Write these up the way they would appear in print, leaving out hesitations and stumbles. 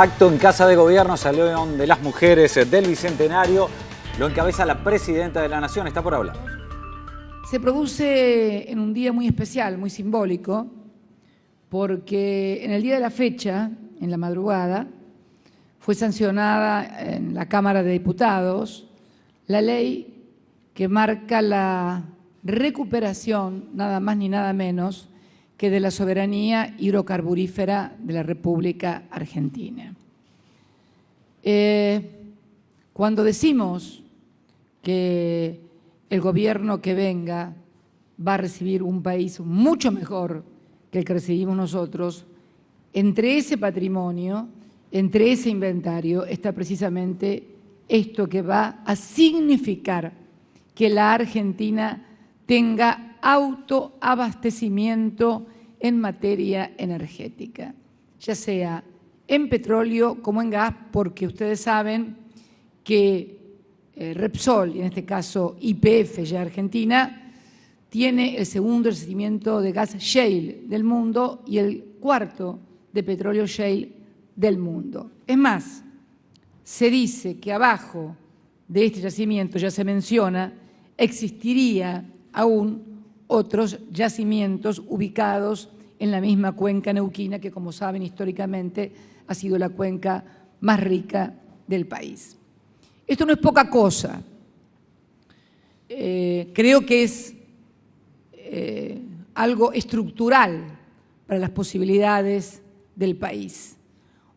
Acto en Casa de Gobierno, Salón de las Mujeres del Bicentenario. Lo encabeza la Presidenta de la Nación. Está por hablar. Se produce en un día muy especial, muy simbólico, porque en el día de la fecha, en la madrugada, fue sancionada en la Cámara de Diputados la ley que marca la recuperación, nada más ni nada menos, que de la soberanía hidrocarburífera de la República Argentina. Cuando decimos que el gobierno que venga va a recibir un país mucho mejor que el que recibimos nosotros, entre ese patrimonio, entre ese inventario, está precisamente esto que va a significar que la Argentina tenga autoabastecimiento en materia energética, ya sea en petróleo como en gas, porque ustedes saben que Repsol, y en este caso YPF ya Argentina, tiene el segundo yacimiento de gas shale del mundo y el cuarto de petróleo shale del mundo. Es más, se dice que abajo de este yacimiento, ya se menciona, existiría aún otros yacimientos ubicados en la misma cuenca neuquina que, como saben, históricamente ha sido la cuenca más rica del país. Esto no es poca cosa. Creo que es algo estructural para las posibilidades del país.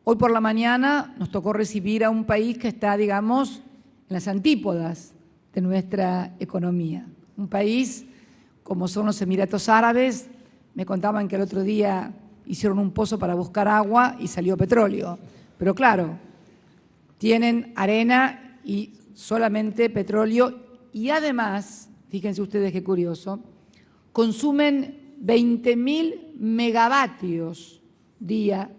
Hoy por la mañana nos tocó recibir a un país que está, digamos, en las antípodas de nuestra economía. Un país como son los Emiratos Árabes. Me contaban que el otro día hicieron un pozo para buscar agua y salió petróleo. Pero claro, tienen arena y solamente petróleo y además, fíjense ustedes qué curioso, consumen 20.000 megavatios día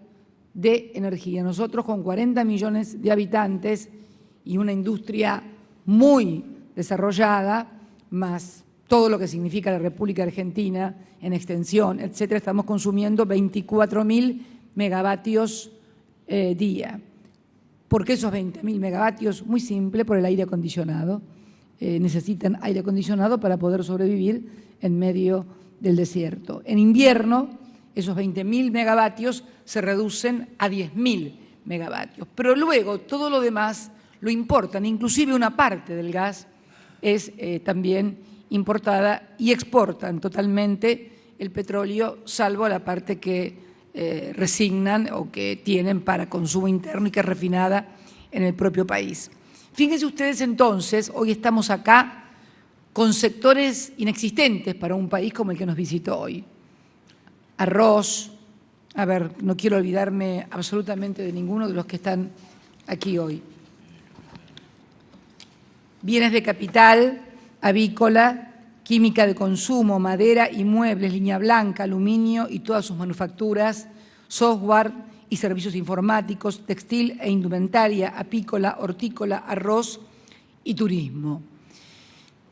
de energía. Nosotros con 40 millones de habitantes y una industria muy desarrollada, más todo lo que significa la República Argentina en extensión, etcétera, estamos consumiendo 24.000 megavatios día. ¿Por qué esos 20.000 megavatios? Muy simple, por el aire acondicionado. Necesitan aire acondicionado para poder sobrevivir en medio del desierto. En invierno, esos 20.000 megavatios se reducen a 10.000 megavatios. Pero luego, todo lo demás lo importan, inclusive una parte del gas es también importada y exportan totalmente el petróleo, salvo la parte que resignan o que tienen para consumo interno y que es refinada en el propio país. Fíjense ustedes entonces, hoy estamos acá con sectores inexistentes para un país como el que nos visitó hoy. Arroz, a ver, no quiero olvidarme absolutamente de ninguno de los que están aquí hoy. Bienes de capital, avícola, química de consumo, madera y muebles, línea blanca, aluminio y todas sus manufacturas, software y servicios informáticos, textil e indumentaria, apícola, hortícola, arroz y turismo.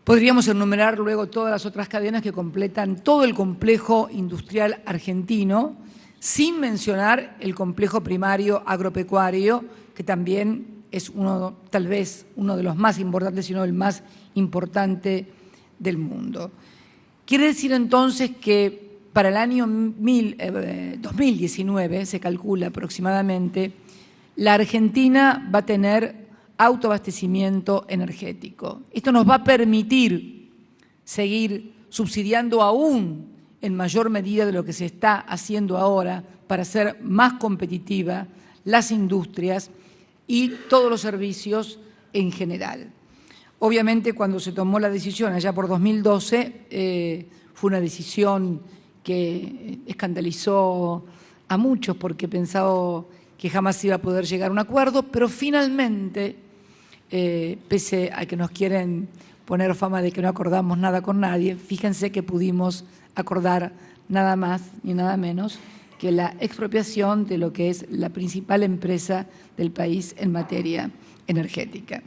Podríamos enumerar luego todas las otras cadenas que completan todo el complejo industrial argentino, sin mencionar el complejo primario agropecuario, que también es tal vez uno de los más importantes, sino el más importante del mundo. Quiere decir entonces que para el año 2019, se calcula aproximadamente, la Argentina va a tener autoabastecimiento energético. Esto nos va a permitir seguir subsidiando aún en mayor medida de lo que se está haciendo ahora para hacer más competitiva las industrias y todos los servicios en general. Obviamente, cuando se tomó la decisión allá por 2012, fue una decisión que escandalizó a muchos porque pensaba que jamás iba a poder llegar a un acuerdo, pero finalmente, pese a que nos quieren poner fama de que no acordamos nada con nadie, fíjense que pudimos acordar nada más ni nada menos que la expropiación de lo que es la principal empresa del país en materia energética.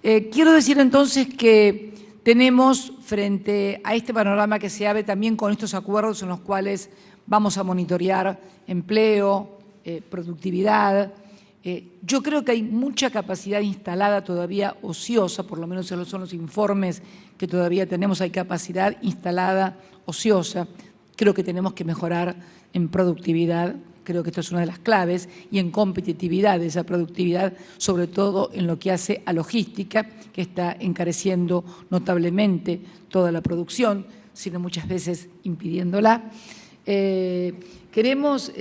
Quiero decir entonces que tenemos frente a este panorama que se abre también con estos acuerdos en los cuales vamos a monitorear empleo, productividad, Yo creo que hay mucha capacidad instalada todavía ociosa, por lo menos esos son los informes que todavía tenemos, hay capacidad instalada ociosa. Creo que tenemos que mejorar en productividad, creo que esto es una de las claves, y en competitividad de esa productividad, sobre todo en lo que hace a logística, que está encareciendo notablemente toda la producción, sino muchas veces impidiéndola. Queremos,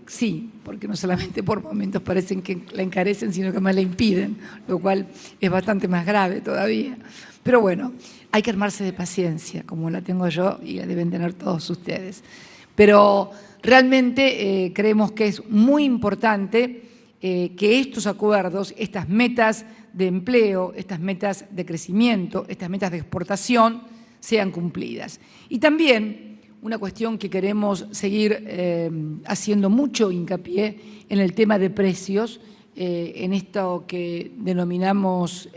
sí, porque no solamente por momentos parecen que la encarecen, sino que más la impiden, lo cual es bastante más grave todavía. Pero bueno, hay que armarse de paciencia, como la tengo yo y la deben tener todos ustedes. Pero realmente creemos que es muy importante que estos acuerdos, estas metas de empleo, estas metas de crecimiento, estas metas de exportación sean cumplidas. Y también una cuestión que queremos seguir haciendo mucho hincapié en el tema de precios, en esto que denominamos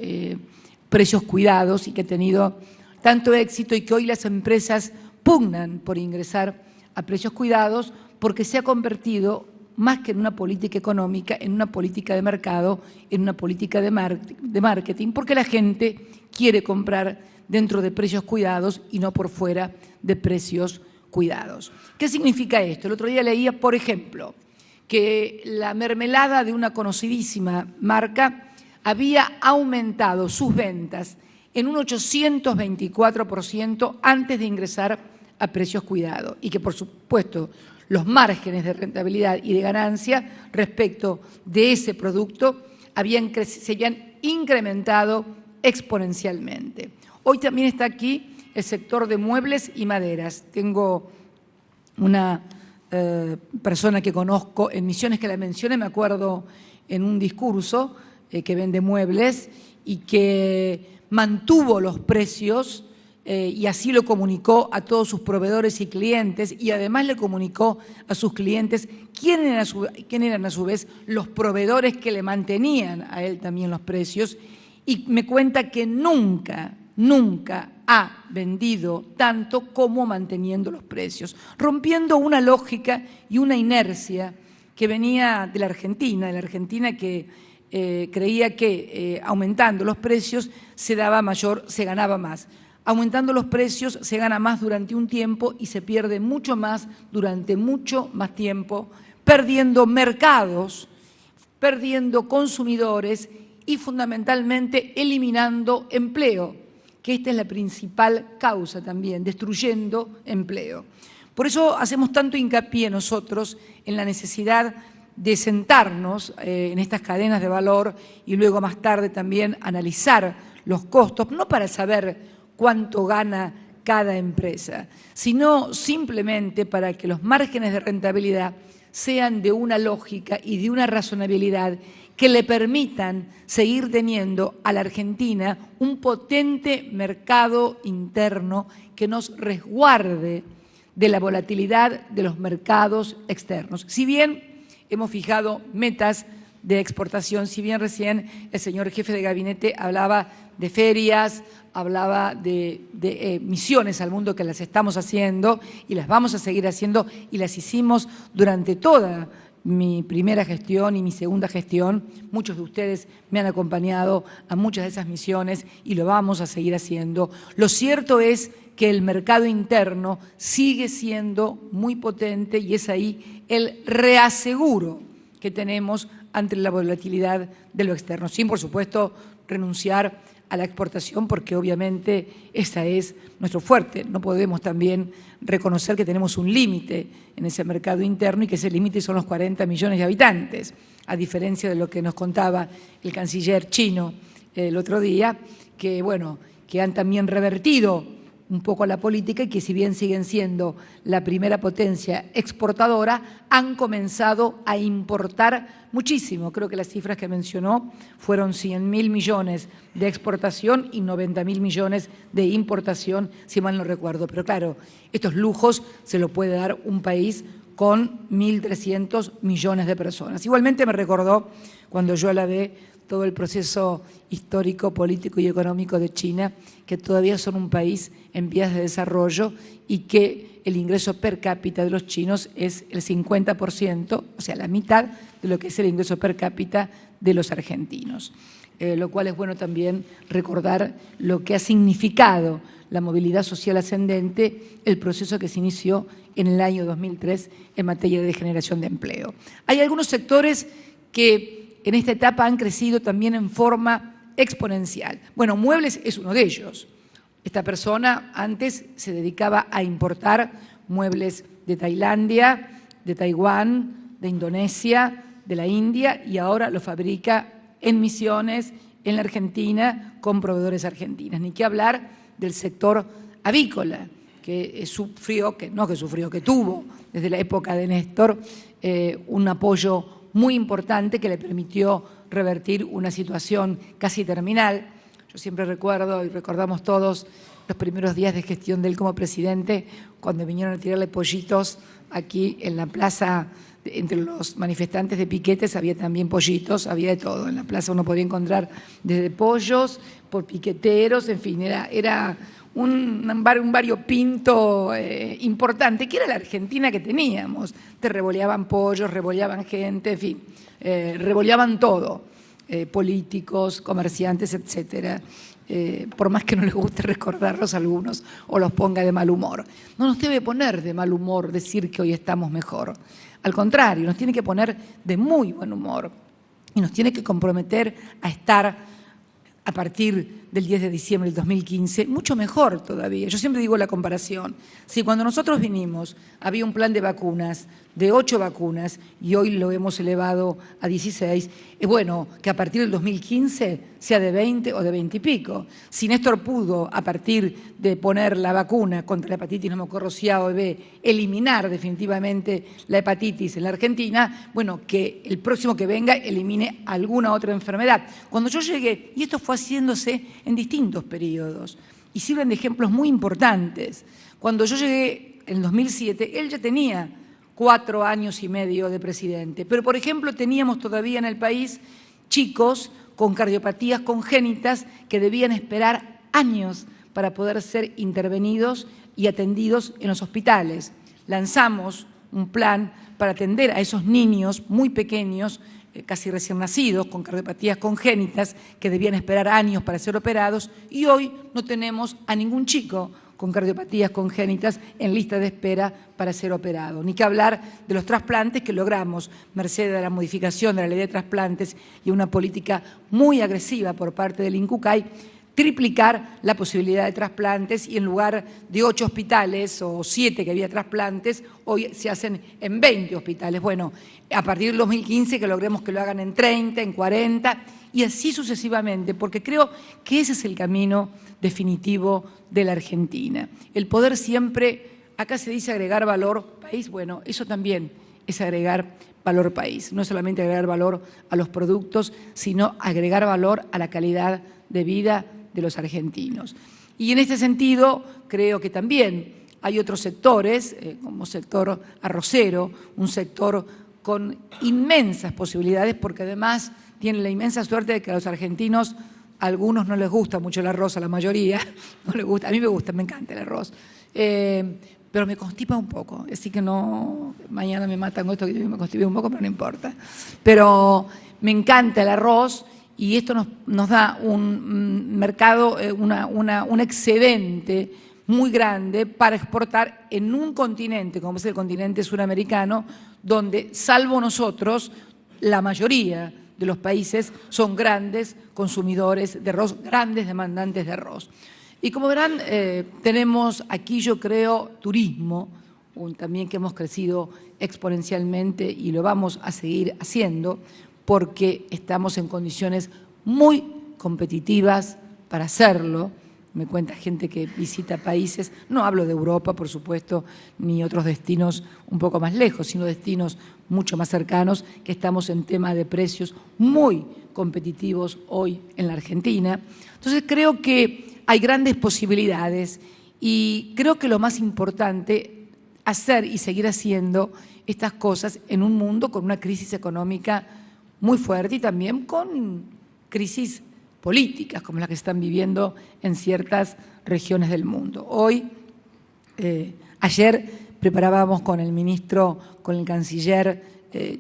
precios cuidados y que ha tenido tanto éxito y que hoy las empresas pugnan por ingresar a precios cuidados porque se ha convertido más que en una política económica, en una política de mercado, en una política de marketing, porque la gente quiere comprar dentro de precios cuidados y no por fuera de precios cuidados. ¿Qué significa esto? El otro día leía, por ejemplo, que la mermelada de una conocidísima marca había aumentado sus ventas en un 824% antes de ingresar a precios cuidados y que, por supuesto, los márgenes de rentabilidad y de ganancia respecto de ese producto se habían incrementado exponencialmente. Hoy también está aquí el sector de muebles y maderas. Tengo una persona que conozco en Misiones que la mencioné, me acuerdo en un discurso que vende muebles y que mantuvo los precios y así lo comunicó a todos sus proveedores y clientes y además le comunicó a sus clientes quién eran a su vez los proveedores que le mantenían a él también los precios y me cuenta que nunca ha vendido tanto como manteniendo los precios, rompiendo una lógica y una inercia que venía de la Argentina que creía que aumentando los precios se ganaba más. Aumentando los precios se gana más durante un tiempo y se pierde mucho más durante mucho más tiempo, perdiendo mercados, perdiendo consumidores y fundamentalmente eliminando empleo, que esta es la principal causa también, destruyendo empleo. Por eso hacemos tanto hincapié nosotros en la necesidad de sentarnos en estas cadenas de valor y luego más tarde también analizar los costos, no para saber cuánto gana cada empresa, sino simplemente para que los márgenes de rentabilidad sean de una lógica y de una razonabilidad que le permitan seguir teniendo a la Argentina un potente mercado interno que nos resguarde de la volatilidad de los mercados externos. Si bien hemos fijado metas de exportación, si bien recién el señor jefe de gabinete hablaba de ferias, hablaba de misiones al mundo que las estamos haciendo y las vamos a seguir haciendo y las hicimos durante toda mi primera gestión y mi segunda gestión. Muchos de ustedes me han acompañado a muchas de esas misiones y lo vamos a seguir haciendo. Lo cierto es que el mercado interno sigue siendo muy potente y es ahí el reaseguro que tenemos ante la volatilidad de lo externo, sin, por supuesto, renunciar a la exportación, porque obviamente esa es nuestro fuerte. No podemos también reconocer que tenemos un límite en ese mercado interno y que ese límite son los 40 millones de habitantes, a diferencia de lo que nos contaba el canciller chino el otro día, que, bueno, que han también revertido un poco la política y que si bien siguen siendo la primera potencia exportadora, han comenzado a importar muchísimo. Creo que las cifras que mencionó fueron 100.000 millones de exportación y 90.000 millones de importación, si mal no recuerdo. Pero claro, estos lujos se lo puede dar un país con 1.300 millones de personas. Igualmente me recordó cuando yo alabé todo el proceso histórico, político y económico de China, que todavía son un país en vías de desarrollo y que el ingreso per cápita de los chinos es el 50%, o sea, la mitad de lo que es el ingreso per cápita de los argentinos. Lo cual es bueno también recordar lo que ha significado la movilidad social ascendente, el proceso que se inició en el año 2003 en materia de generación de empleo. Hay algunos sectores que en esta etapa han crecido también en forma exponencial. Bueno, muebles es uno de ellos. Esta persona antes se dedicaba a importar muebles de Tailandia, de Taiwán, de Indonesia, de la India, y ahora lo fabrica en Misiones, en la Argentina, con proveedores argentinos. Ni qué hablar del sector avícola, que tuvo desde la época de Néstor un apoyo muy importante que le permitió revertir una situación casi terminal. Yo siempre recuerdo, y recordamos todos, los primeros días de gestión de él como presidente, cuando vinieron a tirarle pollitos aquí en la plaza. Entre los manifestantes de piquetes había también pollitos, había de todo. En la plaza uno podía encontrar desde pollos, por piqueteros, en fin, era un variopinto importante, que era la Argentina que teníamos. Te revoleaban pollos, revoleaban gente, en fin, revoleaban todo, políticos, comerciantes, etcétera. Por más que no les guste recordarlos a algunos o los ponga de mal humor. No nos debe poner de mal humor decir que hoy estamos mejor. Al contrario, nos tiene que poner de muy buen humor y nos tiene que comprometer a estar a partir del 10 de diciembre del 2015, mucho mejor todavía. Yo siempre digo la comparación. Si cuando nosotros vinimos había un plan de vacunas, de 8 vacunas, y hoy lo hemos elevado a 16, es bueno que a partir del 2015 sea de 20 o de 20 y pico. Si Néstor pudo, a partir de poner la vacuna contra la hepatitis, no me acuerdo si A o B, eliminar definitivamente la hepatitis en la Argentina, bueno, que el próximo que venga elimine alguna otra enfermedad. Cuando yo llegué, y esto fue haciéndose en distintos periodos, y sirven de ejemplos muy importantes. Cuando yo llegué en 2007, él ya tenía 4 años y medio de presidente, pero por ejemplo teníamos todavía en el país chicos con cardiopatías congénitas que debían esperar años para poder ser intervenidos y atendidos en los hospitales. Lanzamos un plan para atender a esos niños muy pequeños, casi recién nacidos, con cardiopatías congénitas, que debían esperar años para ser operados, y hoy no tenemos a ningún chico con cardiopatías congénitas en lista de espera para ser operado. Ni que hablar de los trasplantes que logramos, merced a la modificación de la ley de trasplantes y una política muy agresiva por parte del INCUCAI, triplicar la posibilidad de trasplantes, y en lugar de 8 hospitales o 7 que había trasplantes, hoy se hacen en 20 hospitales. Bueno, a partir del 2015 que logremos que lo hagan en 30, en 40 y así sucesivamente, porque creo que ese es el camino definitivo de la Argentina. El poder siempre, acá se dice agregar valor país, bueno, eso también es agregar valor país, no solamente agregar valor a los productos, sino agregar valor a la calidad de vida de los argentinos. Y en este sentido, creo que también hay otros sectores, como sector arrocero, un sector con inmensas posibilidades, porque además tienen la inmensa suerte de que a los argentinos, a algunos no les gusta mucho el arroz, a la mayoría no les gusta, a mí me gusta, me encanta el arroz, pero me constipa un poco, así que no, mañana me matan con esto que me constipa un poco, pero no importa. Pero me encanta el arroz, y esto nos da un mercado, un excedente muy grande para exportar en un continente, como es el continente suramericano, donde, salvo nosotros, la mayoría de los países son grandes consumidores de arroz, grandes demandantes de arroz. Y como verán, tenemos aquí, yo creo, turismo, también que hemos crecido exponencialmente y lo vamos a seguir haciendo, porque estamos en condiciones muy competitivas para hacerlo. Me cuenta gente que visita países, no hablo de Europa, por supuesto, ni otros destinos un poco más lejos, sino destinos mucho más cercanos, que estamos en tema de precios muy competitivos hoy en la Argentina. Entonces creo que hay grandes posibilidades y creo que lo más importante, hacer y seguir haciendo estas cosas en un mundo con una crisis económica muy fuerte y también con crisis políticas como las que están viviendo en ciertas regiones del mundo. Ayer preparábamos con el ministro, con el canciller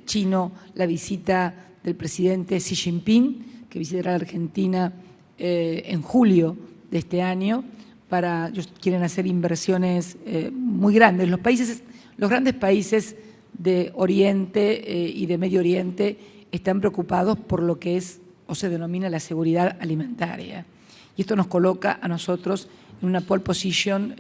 chino, la visita del presidente Xi Jinping, que visitará la Argentina en julio de este año. Ellos quieren hacer inversiones muy grandes. Los grandes países de Oriente y de Medio Oriente están preocupados por lo que es o se denomina la seguridad alimentaria. Y esto nos coloca a nosotros en una pole position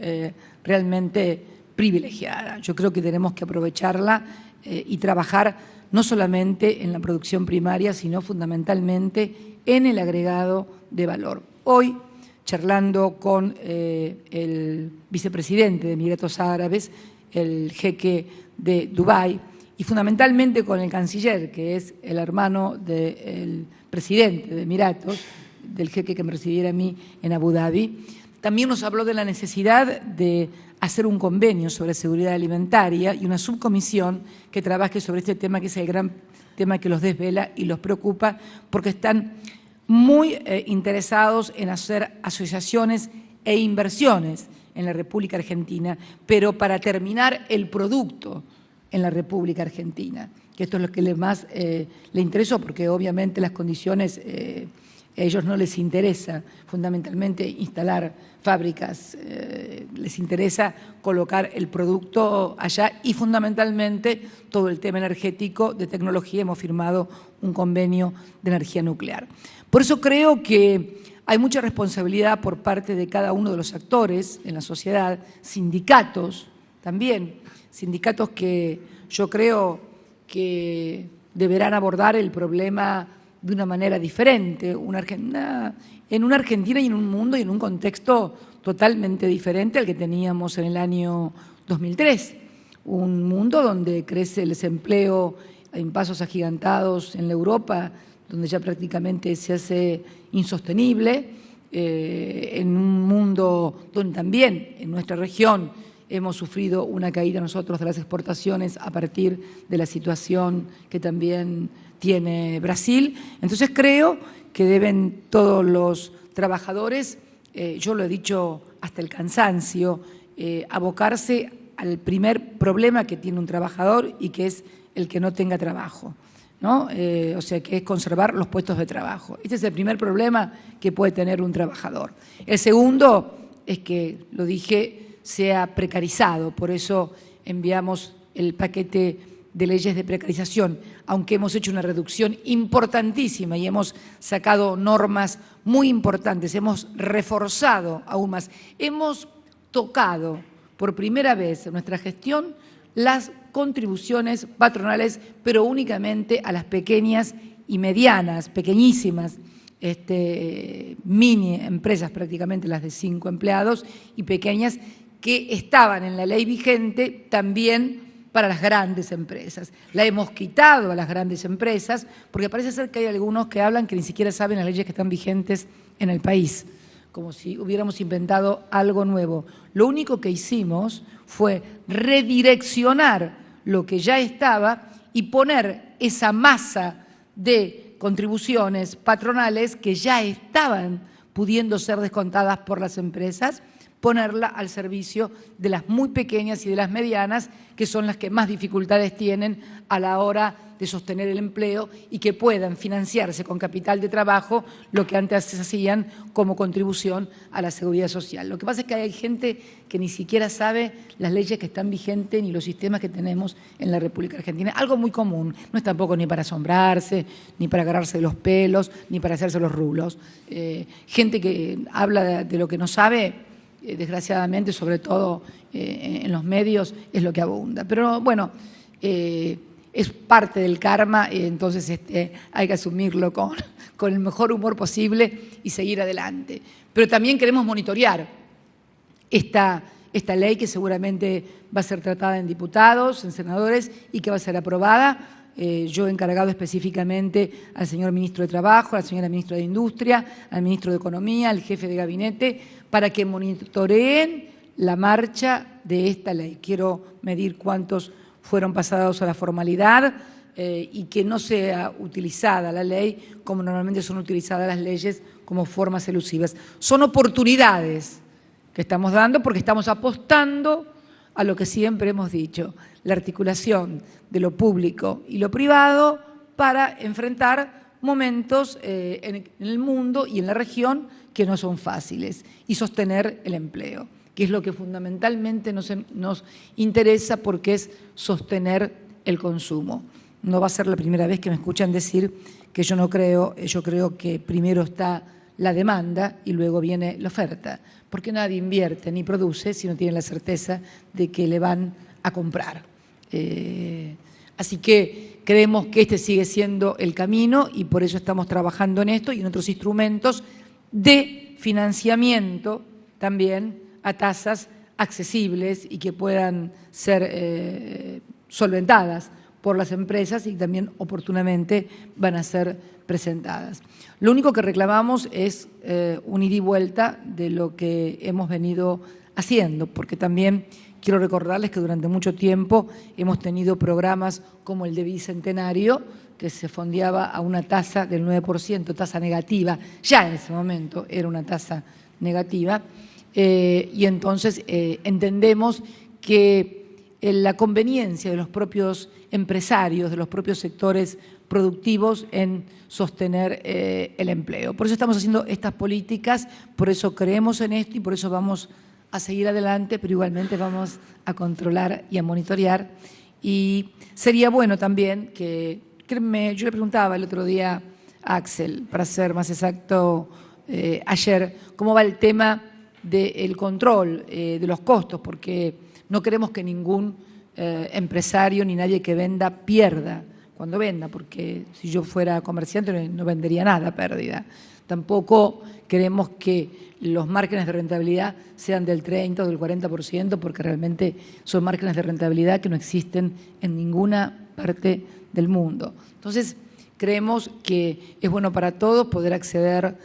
realmente privilegiada. Yo creo que tenemos que aprovecharla y trabajar no solamente en la producción primaria, sino fundamentalmente en el agregado de valor. Hoy, charlando con el vicepresidente de Emiratos Árabes, el jeque de Dubái, y fundamentalmente con el canciller, que es el hermano del presidente de Emiratos, del jeque que me recibiera a mí en Abu Dhabi, también nos habló de la necesidad de hacer un convenio sobre seguridad alimentaria y una subcomisión que trabaje sobre este tema, que es el gran tema que los desvela y los preocupa, porque están muy interesados en hacer asociaciones e inversiones en la República Argentina, pero para terminar el producto en la República Argentina, que esto es lo que más le interesó, porque obviamente las condiciones a ellos no les interesa fundamentalmente instalar fábricas, les interesa colocar el producto allá y fundamentalmente todo el tema energético de tecnología. Hemos firmado un convenio de energía nuclear. Por eso creo que hay mucha responsabilidad por parte de cada uno de los actores en la sociedad, sindicatos también, sindicatos que yo creo que deberán abordar el problema de una manera diferente, en una Argentina y en un mundo y en un contexto totalmente diferente al que teníamos en el año 2003. Un mundo donde crece el desempleo en pasos agigantados en la Europa, donde ya prácticamente se hace insostenible, en un mundo donde también en nuestra región hemos sufrido una caída nosotros de las exportaciones a partir de la situación que también tiene Brasil. Entonces creo que deben todos los trabajadores, yo lo he dicho hasta el cansancio, abocarse al primer problema que tiene un trabajador y que es el que no tenga trabajo, ¿no? O sea, que es conservar los puestos de trabajo. Este es el primer problema que puede tener un trabajador. El segundo es que, lo dije, sea precarizado, por eso enviamos el paquete de leyes de precarización, aunque hemos hecho una reducción importantísima y hemos sacado normas muy importantes, hemos reforzado aún más, hemos tocado por primera vez en nuestra gestión las contribuciones patronales, pero únicamente a las pequeñas y medianas, pequeñísimas, mini empresas, prácticamente las de 5 empleados, y pequeñas que estaban en la ley vigente también para las grandes empresas. La hemos quitado a las grandes empresas porque parece ser que hay algunos que hablan que ni siquiera saben las leyes que están vigentes en el país, como si hubiéramos inventado algo nuevo. Lo único que hicimos fue redireccionar lo que ya estaba y poner esa masa de contribuciones patronales que ya estaban pudiendo ser descontadas por las empresas, ponerla al servicio de las muy pequeñas y de las medianas, que son las que más dificultades tienen a la hora de sostener el empleo y que puedan financiarse con capital de trabajo lo que antes hacían como contribución a la seguridad social. Lo que pasa es que hay gente que ni siquiera sabe las leyes que están vigentes ni los sistemas que tenemos en la República Argentina. Algo muy común, no es tampoco ni para asombrarse, ni para agarrarse de los pelos, ni para hacerse los rulos. Gente que habla de lo que no sabe, desgraciadamente, sobre todo en los medios, es lo que abunda. Pero bueno, es parte del karma, entonces hay que asumirlo con el mejor humor posible y seguir adelante. Pero también queremos monitorear esta ley que seguramente va a ser tratada en diputados, en senadores y que va a ser aprobada. Yo he encargado específicamente al señor ministro de Trabajo, a la señora ministra de Industria, al ministro de Economía, al jefe de gabinete, para que monitoreen la marcha de esta ley. Quiero medir cuántos fueron pasados a la formalidad, y que no sea utilizada la ley como normalmente son utilizadas las leyes como formas elusivas. Son oportunidades que estamos dando porque estamos apostando a lo que siempre hemos dicho, la articulación de lo público y lo privado para enfrentar momentos en el mundo y en la región que no son fáciles y sostener el empleo, que es lo que fundamentalmente nos interesa porque es sostener el consumo. No va a ser la primera vez que me escuchan decir que yo creo que primero está la demanda y luego viene la oferta, porque nadie invierte ni produce si no tiene la certeza de que le van a comprar. Así que creemos que este sigue siendo el camino y por eso estamos trabajando en esto y en otros instrumentos de financiamiento también a tasas accesibles y que puedan ser solventadas por las empresas y también oportunamente van a ser presentadas. Lo único que reclamamos es un ida y vuelta de lo que hemos venido haciendo, porque también quiero recordarles que durante mucho tiempo hemos tenido programas como el de Bicentenario, que se fondeaba a una tasa del 9%, tasa negativa, ya en ese momento era una tasa negativa, y entonces entendemos que la conveniencia de los propios empresarios, de los propios sectores productivos en sostener el empleo. Por eso estamos haciendo estas políticas, por eso creemos en esto y por eso vamos a seguir adelante, pero igualmente vamos a controlar y a monitorear. Y sería bueno también que, créeme, yo le preguntaba el otro día a Axel, para ser más exacto, ayer, cómo va el tema del control de los costos, porque no queremos que ningún empresario ni nadie que venda pierda cuando venda, porque si yo fuera comerciante no vendería nada a pérdida. Tampoco queremos que los márgenes de rentabilidad sean del 30 o del 40%, porque realmente son márgenes de rentabilidad que no existen en ninguna parte del mundo. Entonces, creemos que es bueno para todos poder acceder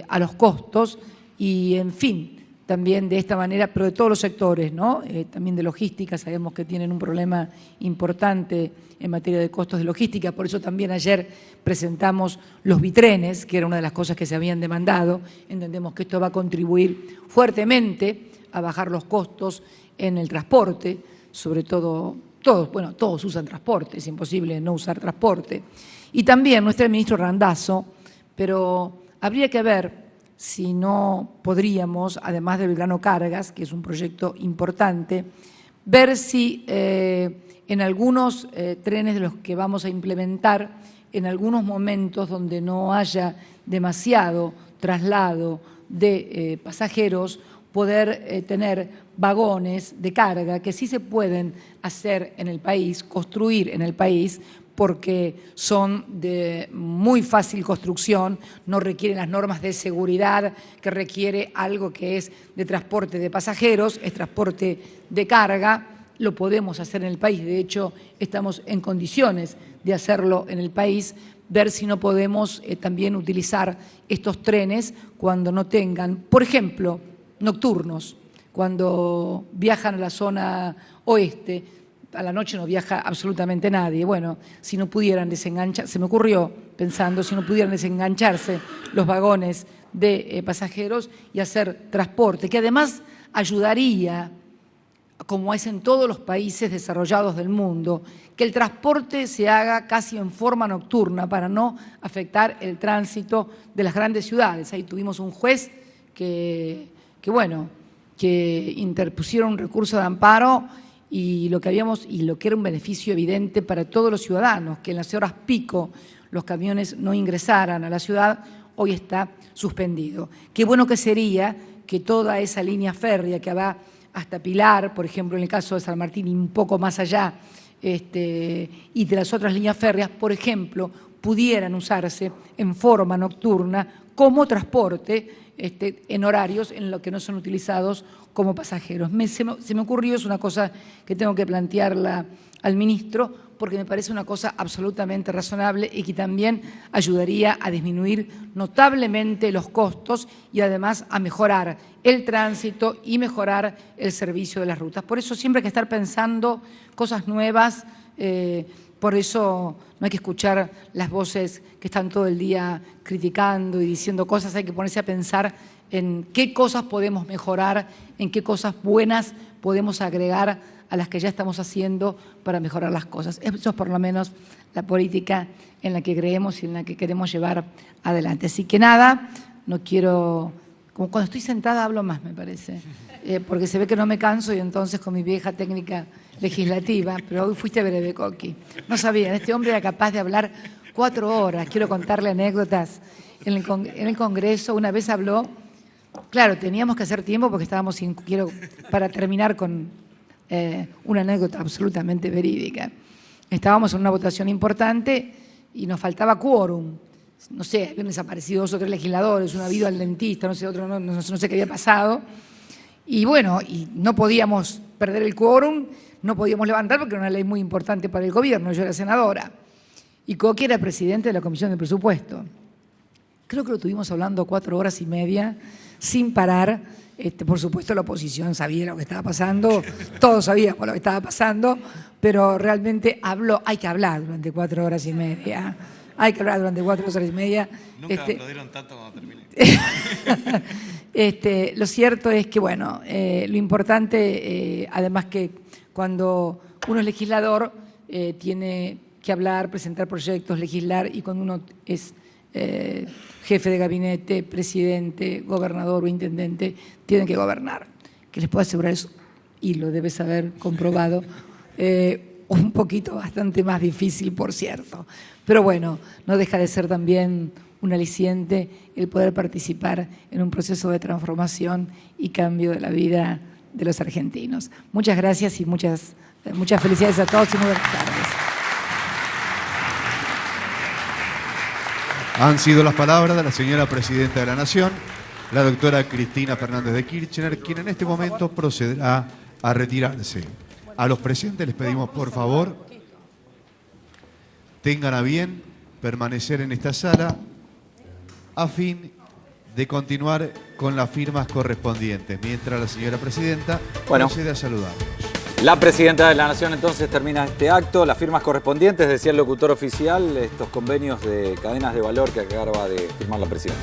a los costos y, en fin, también de esta manera, pero de todos los sectores, ¿no? También de logística, sabemos que tienen un problema importante en materia de costos de logística, por eso también ayer presentamos los bitrenes, que era una de las cosas que se habían demandado. Entendemos que esto va a contribuir fuertemente a bajar los costos en el transporte, sobre todo, todos usan transporte, es imposible no usar transporte. Y también nuestro ministro Randazzo, pero habría que ver si no podríamos, además de Belgrano Cargas, que es un proyecto importante, ver si en algunos trenes de los que vamos a implementar, en algunos momentos donde no haya demasiado traslado de pasajeros, poder tener vagones de carga que sí se pueden hacer en el país, construir en el país, porque son de muy fácil construcción, no requieren las normas de seguridad que requiere algo que es de transporte de pasajeros, es transporte de carga, lo podemos hacer en el país, de hecho estamos en condiciones de hacerlo en el país, ver si no podemos también utilizar estos trenes cuando no tengan, por ejemplo, nocturnos, cuando viajan a la zona oeste, a la noche no viaja absolutamente nadie. Bueno, si no pudieran desenganchar, se me ocurrió pensando, si no pudieran desengancharse los vagones de pasajeros y hacer transporte, que además ayudaría, como es en todos los países desarrollados del mundo, que el transporte se haga casi en forma nocturna para no afectar el tránsito de las grandes ciudades. Ahí tuvimos un juez que interpusieron un recurso de amparo y lo que era un beneficio evidente para todos los ciudadanos, que en las horas pico los camiones no ingresaran a la ciudad, hoy está suspendido. Qué bueno que sería que toda esa línea férrea que va hasta Pilar, por ejemplo, en el caso de San Martín y un poco más allá, y de las otras líneas férreas, por ejemplo, pudieran usarse en forma nocturna como transporte en horarios en los que no son utilizados como pasajeros. Se me ocurrió, es una cosa que tengo que plantearla al ministro, porque me parece una cosa absolutamente razonable y que también ayudaría a disminuir notablemente los costos y además a mejorar el tránsito y mejorar el servicio de las rutas. Por eso siempre hay que estar pensando cosas nuevas, Por eso no hay que escuchar las voces que están todo el día criticando y diciendo cosas, hay que ponerse a pensar en qué cosas podemos mejorar, en qué cosas buenas podemos agregar a las que ya estamos haciendo para mejorar las cosas. Eso es por lo menos la política en la que creemos y en la que queremos llevar adelante. Así que nada, no quiero... Como cuando estoy sentada hablo más, me parece, porque se ve que no me canso y entonces con mi vieja técnica legislativa, pero hoy fuiste breve, Coqui. No sabía, este hombre era capaz de hablar 4 horas. Quiero contarle anécdotas. En el Congreso una vez habló, claro, teníamos que hacer tiempo porque estábamos sin... Quiero, para terminar con una anécdota absolutamente verídica. Estábamos en una votación importante y nos faltaba quórum. No sé, habían desaparecido 2 o 3 legisladores, uno había ido al dentista, no sé, otro no sé qué había pasado. Y bueno, y no podíamos perder el quórum, no podíamos levantar porque era una ley muy importante para el gobierno, yo era senadora. Y Coqui era presidente de la Comisión de Presupuesto. Creo que lo tuvimos hablando 4 horas y media, sin parar. Por supuesto, la oposición sabía lo que estaba pasando, todos sabíamos lo que estaba pasando, pero realmente hay que hablar durante 4 horas y media. Hay que hablar durante 4 horas y media. Nunca aplaudieron tanto cuando terminé. Lo cierto es que, bueno, lo importante, además que cuando uno es legislador, tiene que hablar, presentar proyectos, legislar, y cuando uno es jefe de gabinete, presidente, gobernador o intendente, tiene que gobernar. Que les puedo asegurar eso, y lo debes haber comprobado, un poquito bastante más difícil, por cierto. Pero bueno, no deja de ser también un aliciente el poder participar en un proceso de transformación y cambio de la vida de los argentinos. Muchas gracias y muchas felicidades a todos y muy buenas tardes. Han sido las palabras de la señora Presidenta de la Nación, la doctora Cristina Fernández de Kirchner, quien en este momento procederá a retirarse. A los presentes les pedimos, por favor, tengan a bien permanecer en esta sala a fin de continuar con las firmas correspondientes, mientras la señora Presidenta procede a saludarnos. La Presidenta de la Nación entonces termina este acto, las firmas correspondientes, decía el locutor oficial, estos convenios de cadenas de valor que acaba de firmar la Presidenta.